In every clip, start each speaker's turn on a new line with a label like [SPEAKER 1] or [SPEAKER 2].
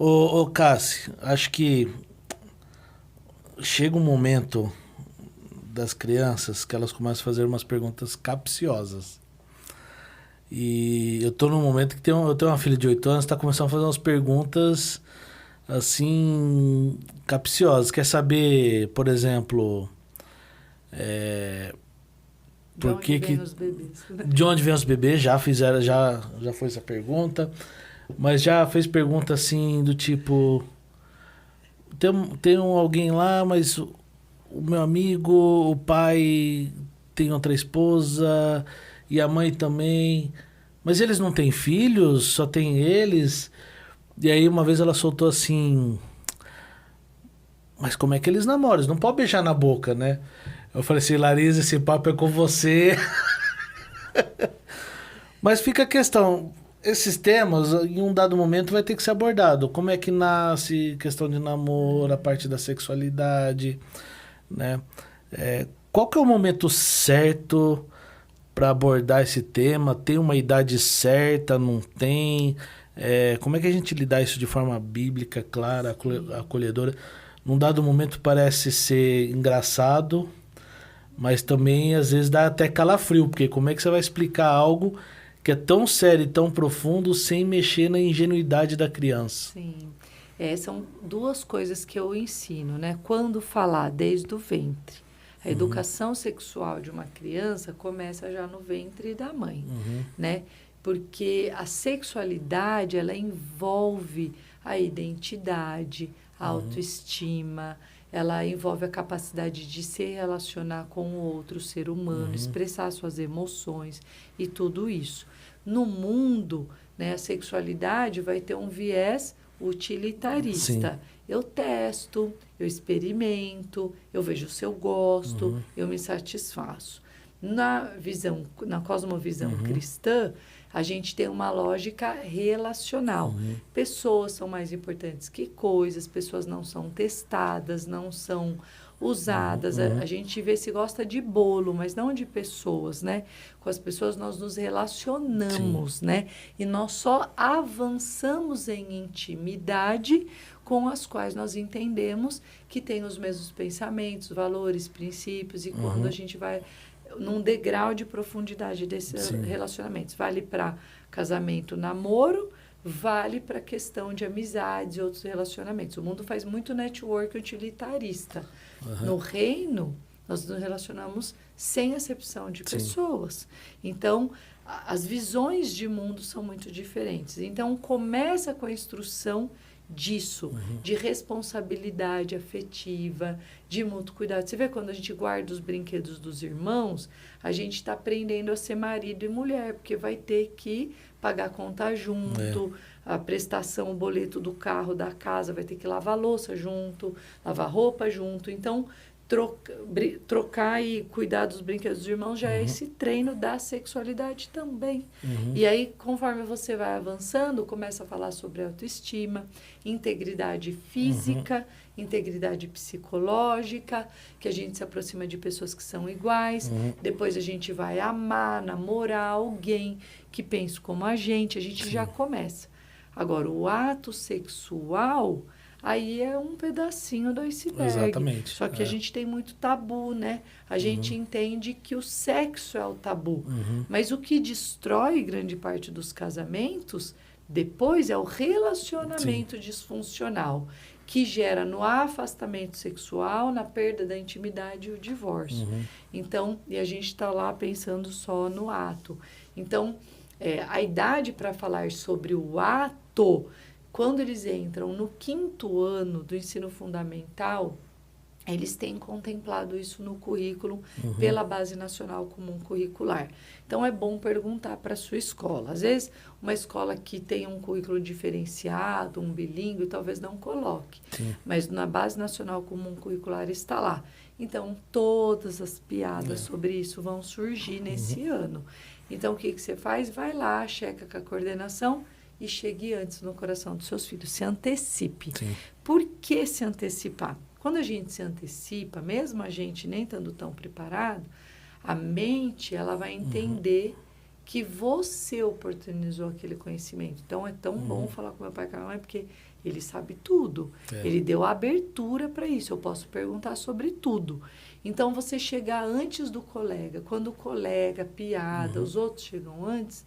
[SPEAKER 1] Ô Cassi, acho que chega um momento das crianças que elas começam a fazer umas perguntas capciosas. E eu tô num momento que eu tenho uma filha de 8 anos, tá começando a fazer umas perguntas assim capciosas. Quer saber, por exemplo, é,
[SPEAKER 2] De
[SPEAKER 1] por
[SPEAKER 2] onde
[SPEAKER 1] que
[SPEAKER 2] vêm
[SPEAKER 1] que
[SPEAKER 2] os bebês, né?
[SPEAKER 1] de onde vem os bebês? Já fizeram, já foi essa pergunta, mas já fez pergunta assim do tipo, tem alguém lá, mas o meu amigo, o pai tem outra esposa e a mãe também. Mas eles não têm filhos, só tem eles. E aí uma vez ela soltou assim, mas como é que eles namoram? Eles não podem beijar na boca, né? Eu falei assim, Larissa, esse papo é com você. Mas fica a questão, esses temas, em um dado momento, vai ter que ser abordado. Como é que nasce, questão de namoro, a parte da sexualidade, né? Qual que é o momento certo para abordar esse tema? Tem uma idade certa? Não tem? Como é que a gente lidar isso de forma bíblica, clara,
[SPEAKER 2] Sim.
[SPEAKER 1] acolhedora? Num dado momento parece ser engraçado, mas também às vezes dá até calafrio, porque como é que você vai explicar algo que é tão sério e tão profundo sem mexer na ingenuidade da criança?
[SPEAKER 2] Sim. São duas coisas que eu ensino, né? Quando falar desde o ventre. A
[SPEAKER 1] Uhum,
[SPEAKER 2] educação sexual de uma criança começa já no ventre da mãe,
[SPEAKER 1] uhum,
[SPEAKER 2] né? Porque a sexualidade, ela envolve a identidade, a
[SPEAKER 1] uhum,
[SPEAKER 2] autoestima, ela envolve a capacidade de se relacionar com o outro ser humano,
[SPEAKER 1] uhum.
[SPEAKER 2] expressar suas emoções e tudo isso. No mundo, né, a sexualidade vai ter um viés
[SPEAKER 1] Sim.
[SPEAKER 2] utilitarista. Eu testo, eu experimento, eu vejo se eu gosto,
[SPEAKER 1] Uhum,
[SPEAKER 2] eu me satisfaço. Na cosmovisão
[SPEAKER 1] uhum,
[SPEAKER 2] cristã, a gente tem uma lógica relacional.
[SPEAKER 1] uhum.
[SPEAKER 2] Pessoas são mais importantes que coisas, pessoas não são testadas, não são
[SPEAKER 1] Uhum,
[SPEAKER 2] usadas. A
[SPEAKER 1] uhum.
[SPEAKER 2] gente vê se gosta de bolo, mas não de pessoas, né? Com as pessoas nós nos
[SPEAKER 1] Sim.
[SPEAKER 2] relacionamos, né? E nós só avançamos em intimidade com as quais nós entendemos que tem os mesmos pensamentos, valores, princípios, e quando a
[SPEAKER 1] Uhum.
[SPEAKER 2] gente vai num degrau de profundidade desses
[SPEAKER 1] Sim.
[SPEAKER 2] relacionamentos. Vale para casamento, namoro, vale para questão de amizades e outros relacionamentos. O mundo faz muito network utilitarista.
[SPEAKER 1] Uhum.
[SPEAKER 2] No reino, nós nos relacionamos sem acepção de
[SPEAKER 1] Sim.
[SPEAKER 2] pessoas. Então, as visões de mundo são muito diferentes. Então, começa com a instrução disso,
[SPEAKER 1] Uhum.
[SPEAKER 2] de responsabilidade afetiva, de mútuo cuidado. Você vê quando a gente guarda os brinquedos dos irmãos, a gente está aprendendo a ser marido e mulher, porque vai ter que pagar a conta
[SPEAKER 1] É.
[SPEAKER 2] junto, a prestação, o boleto do carro, da casa, vai ter que lavar a louça junto, lavar roupa junto. Então, trocar e cuidar dos brinquedos dos irmãos já é
[SPEAKER 1] Uhum.
[SPEAKER 2] esse treino da sexualidade também.
[SPEAKER 1] Uhum.
[SPEAKER 2] E aí, conforme você vai avançando, começa a falar sobre autoestima, integridade
[SPEAKER 1] Uhum.
[SPEAKER 2] física, integridade psicológica, que a gente se aproxima de pessoas que são iguais.
[SPEAKER 1] Uhum.
[SPEAKER 2] Depois a gente vai amar, namorar alguém que pense como a gente já
[SPEAKER 1] Sim.
[SPEAKER 2] começa. Agora, o ato sexual, aí é um pedacinho do iceberg.
[SPEAKER 1] Exatamente.
[SPEAKER 2] Só que a
[SPEAKER 1] É.
[SPEAKER 2] gente tem muito tabu, né? A gente
[SPEAKER 1] Uhum.
[SPEAKER 2] entende que o sexo é o tabu.
[SPEAKER 1] Uhum.
[SPEAKER 2] Mas o que destrói grande parte dos casamentos depois é o
[SPEAKER 1] Sim.
[SPEAKER 2] relacionamento disfuncional, que gera no afastamento sexual, na perda da intimidade e o divórcio.
[SPEAKER 1] Uhum.
[SPEAKER 2] Então, e a gente está lá pensando só no ato. Então, a idade para falar sobre o ato, quando eles entram no 5º ano do ensino fundamental, eles têm contemplado isso no currículo
[SPEAKER 1] Uhum.
[SPEAKER 2] pela Base Nacional Comum Curricular. Então, é bom perguntar para a sua escola. Às vezes, uma escola que tem um currículo diferenciado, um bilíngue, talvez não coloque.
[SPEAKER 1] Sim.
[SPEAKER 2] Mas na Base Nacional Comum Curricular está lá. Então, todas as piadas
[SPEAKER 1] É.
[SPEAKER 2] sobre isso vão surgir
[SPEAKER 1] Uhum.
[SPEAKER 2] nesse ano. Então, o que você faz? Vai lá, checa com a coordenação e chegue antes no coração dos seus filhos. Se antecipe.
[SPEAKER 1] Sim.
[SPEAKER 2] Por que se antecipar? Quando a gente se antecipa, mesmo a gente nem estando tão preparado, a mente ela vai
[SPEAKER 1] Uhum.
[SPEAKER 2] entender que você oportunizou aquele conhecimento. Então, é tão bom
[SPEAKER 1] Uhum.
[SPEAKER 2] falar com meu pai e com a minha mãe, porque Ele sabe tudo.
[SPEAKER 1] É.
[SPEAKER 2] Ele deu a abertura para isso. Eu posso perguntar sobre tudo. Então, você chegar antes do colega, quando o colega, piada, os outros chegam antes,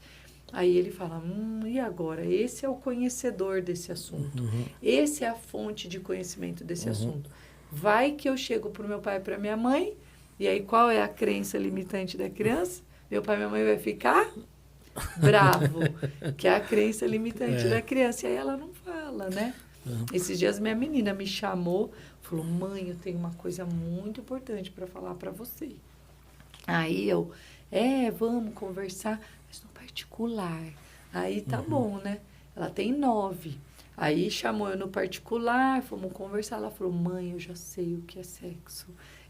[SPEAKER 2] aí ele fala, e agora? Esse é o conhecedor desse assunto. Esse é a fonte de conhecimento desse assunto. Vai que eu chego para o meu pai e para minha mãe, e aí qual é a crença limitante da criança? Meu pai e minha mãe vai ficar bravo, que é a crença limitante da criança. E aí ela não fala, né? Esses dias minha menina me chamou, falou, mãe, eu tenho uma coisa muito importante para falar para você. Aí eu, vamos conversar, mas no particular. Aí tá bom, né? Ela tem 9. Aí chamou eu no particular, fomos conversar. Ela falou, mãe, eu já sei o que é sexo.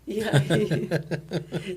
[SPEAKER 2] E aí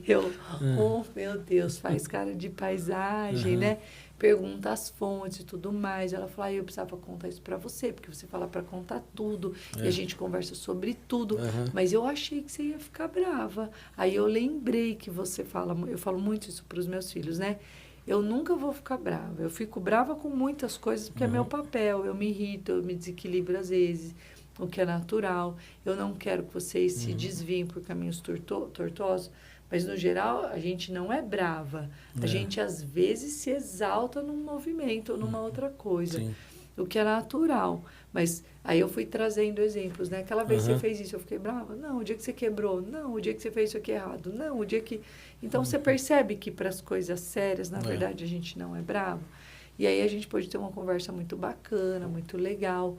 [SPEAKER 2] eu, oh meu Deus, faz cara de paisagem, né? Pergunta as fontes e tudo mais. Ela falou, eu precisava contar isso pra você, porque você fala pra contar tudo, e a gente conversa sobre tudo. Mas eu achei que você ia ficar brava. Aí eu lembrei que você fala, eu falo muito isso pros meus filhos, né? Eu nunca vou ficar brava. Eu fico brava com muitas coisas, porque é meu papel. Eu me irrito, eu me desequilibro às vezes, o que é natural. Eu não quero que vocês se desviem por caminhos tortuosos, mas, no geral, a gente não é brava. A gente, às vezes, se exalta num movimento ou numa outra coisa, o que é natural. Mas aí eu fui trazendo exemplos, né? Aquela vez que você fez isso, eu fiquei brava? Não. O dia que você quebrou? Não. O dia que você fez isso aqui errado? Não. O dia que... Então, você percebe que para as coisas sérias, na verdade, a gente não é bravo. E aí a gente pode ter uma conversa muito bacana, muito legal.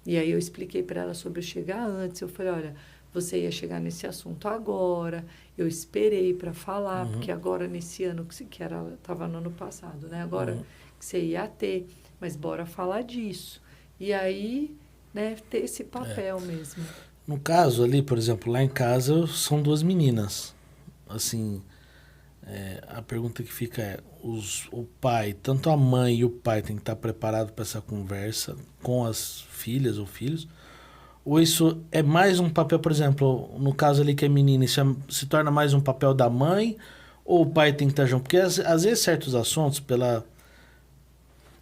[SPEAKER 2] E aí eu expliquei para ela sobre o chegar antes. Eu falei, olha, você ia chegar nesse assunto agora. Eu esperei para falar, porque agora nesse ano, que estava no ano passado, né? Agora que você ia ter, mas bora falar disso. E aí, né, ter esse papel mesmo.
[SPEAKER 1] No caso ali, por exemplo, lá em casa são 2 meninas. Assim, a pergunta que fica é, o pai, tanto a mãe e o pai tem que estar preparado para essa conversa com as filhas ou filhos, ou isso é mais um papel, por exemplo, no caso ali que é menina, isso se torna mais um papel da mãe, ou o pai tem que estar junto? Porque às vezes certos assuntos,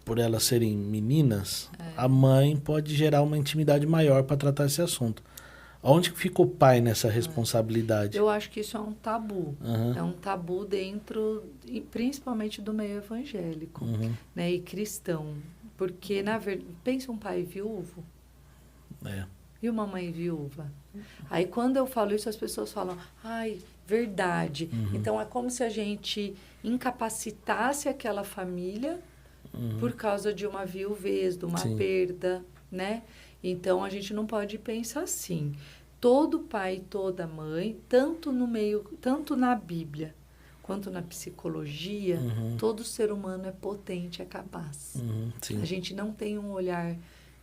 [SPEAKER 1] por elas serem meninas, a mãe pode gerar uma intimidade maior para tratar esse assunto. Onde fica o pai nessa responsabilidade?
[SPEAKER 2] Eu acho que isso é um tabu. É um tabu dentro, principalmente do meio evangélico, né, e cristão. Porque, na verdade, pensa um pai viúvo e uma mãe viúva. Aí, quando eu falo isso, as pessoas falam, ai, verdade. Então, é como se a gente incapacitasse aquela família por causa de uma viuvez, de uma perda, né? Então, a gente não pode pensar assim. Todo pai e toda mãe, tanto na Bíblia quanto na psicologia, todo ser humano é potente, é capaz. A gente não tem um olhar,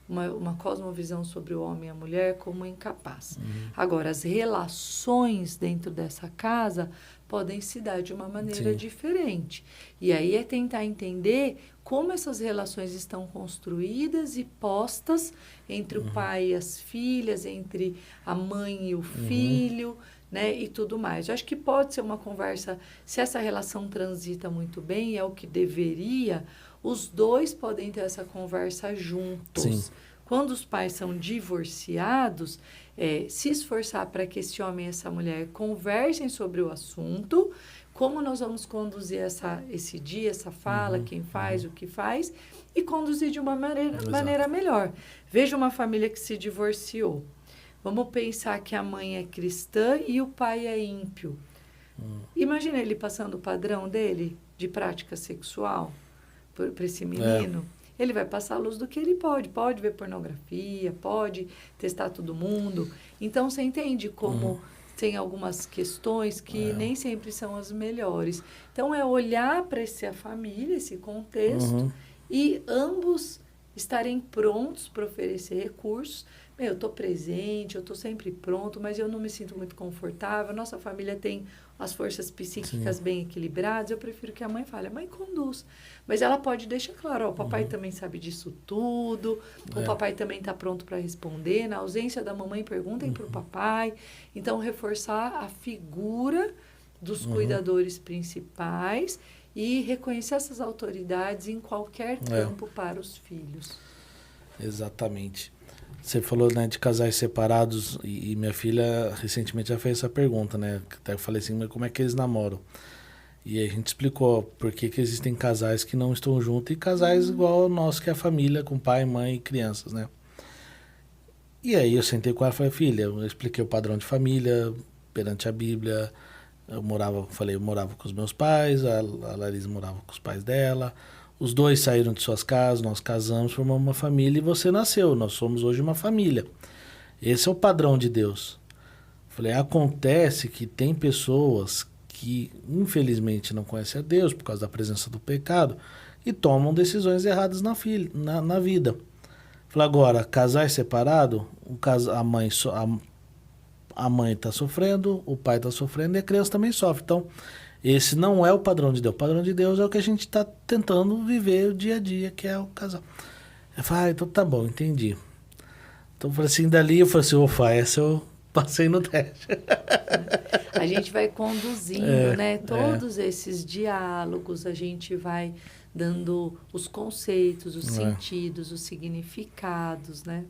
[SPEAKER 2] uma cosmovisão sobre o homem e a mulher como incapaz. Agora, as relações dentro dessa casa podem se dar de uma maneira diferente. E aí é tentar entender como essas relações estão construídas e postas entre o pai e as filhas, entre a mãe e o filho, né, e tudo mais. Eu acho que pode ser uma conversa, se essa relação transita muito bem, é o que deveria, os dois podem ter essa conversa juntos. Quando os pais são divorciados, se esforçar para que esse homem e essa mulher conversem sobre o assunto, como nós vamos conduzir esse dia, essa fala, quem faz, o que faz, e conduzir de uma maneira melhor. Veja uma família que se divorciou. Vamos pensar que a mãe é cristã e o pai é ímpio. Imagina ele passando o padrão dele de prática sexual para esse menino. Ele vai passar a luz do que ele pode ver pornografia, pode testar todo mundo. Então, você entende como tem algumas questões que nem sempre são as melhores. Então, é olhar para essa família, esse contexto, e ambos estarem prontos para oferecer recursos. Eu estou presente, eu estou sempre pronto, mas eu não me sinto muito confortável. Nossa família tem as forças psíquicas bem equilibradas. Eu prefiro que a mãe fale, a mãe conduz. Mas ela pode deixar claro, o papai também sabe disso tudo, o papai também está pronto para responder. Na ausência da mamãe, perguntem para o papai. Então, reforçar a figura dos cuidadores principais e reconhecer essas autoridades em qualquer campo para os filhos.
[SPEAKER 1] Exatamente. Você falou, né, de casais separados e minha filha recentemente já fez essa pergunta, né? Até eu falei assim, mas como é que eles namoram? E a gente explicou por que que existem casais que não estão juntos e casais igual ao nosso, que é a família, com pai, mãe e crianças, né? E aí eu sentei com ela e falei, filha, eu expliquei o padrão de família perante a Bíblia. Eu morava com os meus pais, a Larissa morava com os pais dela. Os dois saíram de suas casas, nós casamos, formamos uma família e você nasceu. Nós somos hoje uma família. Esse é o padrão de Deus. Falei, acontece que tem pessoas que infelizmente não conhecem a Deus por causa da presença do pecado e tomam decisões erradas na vida. Falei, agora, casais separados, a mãe está sofrendo, o pai está sofrendo e a criança também sofre. Então, esse não é o padrão de Deus. O padrão de Deus é o que a gente está tentando viver o dia a dia, que é o casal. Eu falei, então tá bom, entendi. Então, eu falei assim, dali eu falei assim, opa, essa eu passei no teste.
[SPEAKER 2] A gente vai conduzindo, né? Todos esses diálogos, a gente vai dando os conceitos, os sentidos, os significados, né?